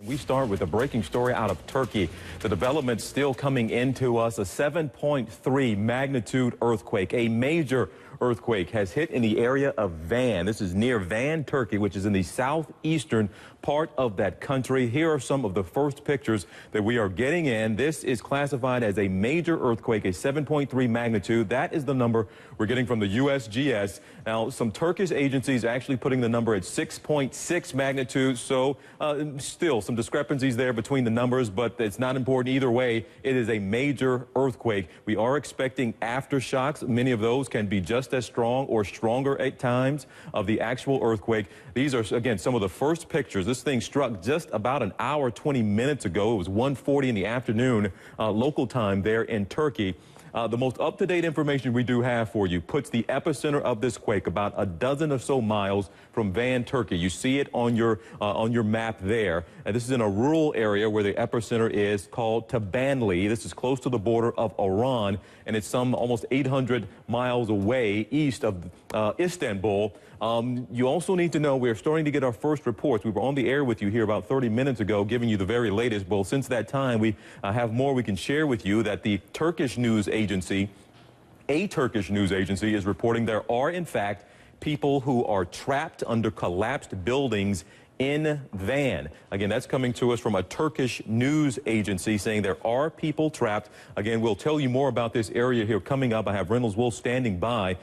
We start with a breaking story out of Turkey. The development still coming into us. A 7.3 magnitude earthquake, a major earthquake, has hit in the area of Van. This is near Van, Turkey, which is in the southeastern part of that country. Here are some of the first pictures that we are getting in. This is classified as a major earthquake, a 7.3 magnitude. That is the number we're getting from the USGS. Now, some Turkish agencies actually putting the number at 6.6 magnitude. So still some discrepancies there between the numbers, but it's not important either way. It is a major earthquake. We are expecting aftershocks. Many of those can be just as strong or stronger at times of the actual earthquake. These are, again, some of the first pictures. This thing struck just about an hour, 20 minutes ago. It was 1:40 in the afternoon, local time there in Turkey. The most up-to-date information we do have for you puts the epicenter of this quake about a dozen or so miles from Van, Turkey. You see it on your map there. And this is in a rural area where the epicenter is called Tabanli. This is close to the border of Iran, and it's some almost 800 miles away east of Istanbul. You also need to know we're starting to get our first reports. We were on the air with you here about 30 minutes ago, giving you the very latest. Well, since that time, we have more we can share with you that the Turkish news agency, a Turkish news agency, is reporting there are, in fact, people who are trapped under collapsed buildings in Van. Again, that's coming to us from a Turkish news agency saying there are people trapped. Again, we'll tell you more about this area here coming up. I have Reynolds Wolf standing by.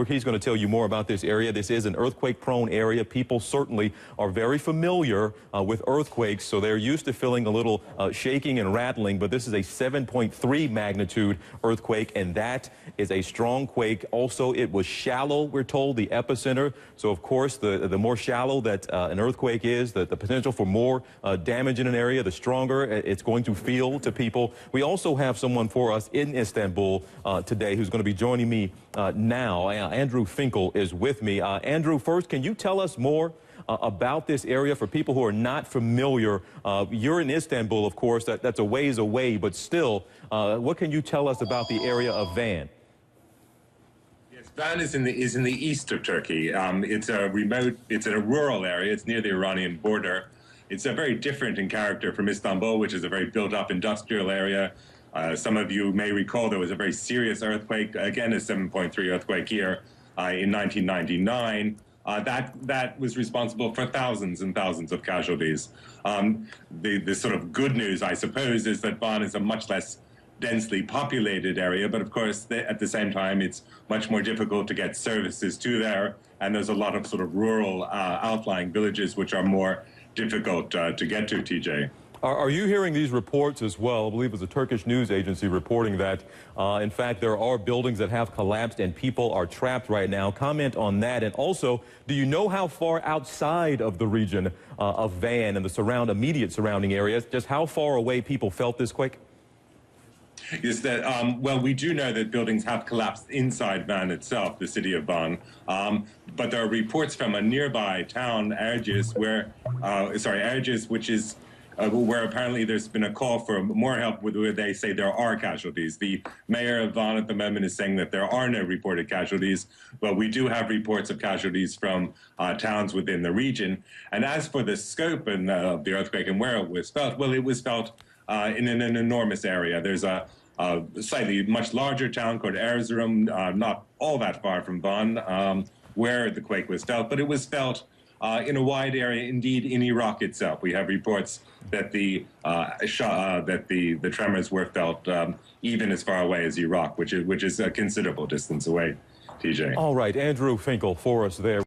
He's going to tell you more about this area. This is an earthquake-prone area. People certainly are very familiar with earthquakes, so they're used to feeling a little shaking and rattling, but this is a 7.3 magnitude earthquake, and that is a strong quake. Also, it was shallow, we're told, the epicenter. So, of course, the more shallow that an earthquake is, the potential for more damage in an area, the stronger it's going to feel to people. We also have someone for us in Istanbul today who's going to be joining me now. Andrew Finkel is with me. Andrew, first, can you tell us more about this area for people who are not familiar? You're in Istanbul, of course. That's a ways away, but still, what can you tell us about the area of Van? Van is in the east of Turkey. It's in a rural area. It's near the Iranian border. It's very different in character from Istanbul, which is a very built-up industrial area. Some of you may recall there was a very serious earthquake, again a 7.3 earthquake here in 1999. That was responsible for thousands and thousands of casualties. The sort of good news, I suppose, is that Van is a much less densely populated area, but of course at the same time it's much more difficult to get services to there, and there's a lot of sort of rural outlying villages which are more difficult to get to, TJ. Are you hearing these reports as well? I believe it was a Turkish news agency reporting that, in fact, there are buildings that have collapsed and people are trapped right now. Comment on that. And also, do you know how far outside of the region of Van and the immediate surrounding areas, just how far away people felt this quake? Is that, well, we do know that buildings have collapsed inside Van itself, the city of Van, but there are reports from a nearby town, Erciyes, which is where apparently there's been a call for more help where they say there are casualties. The mayor of Van at the moment is saying that there are no reported casualties, but we do have reports of casualties from towns within the region. And as for the scope and the earthquake and where it was felt, well, it was felt in an enormous area. There's a slightly much larger town called Erzurum, not all that far from Van, where the quake was felt, but it was felt in a wide area, indeed, in Iraq itself. We have reports that the tremors were felt even as far away as Iraq, which is a considerable distance away, TJ. All right, Andrew Finkel for us there.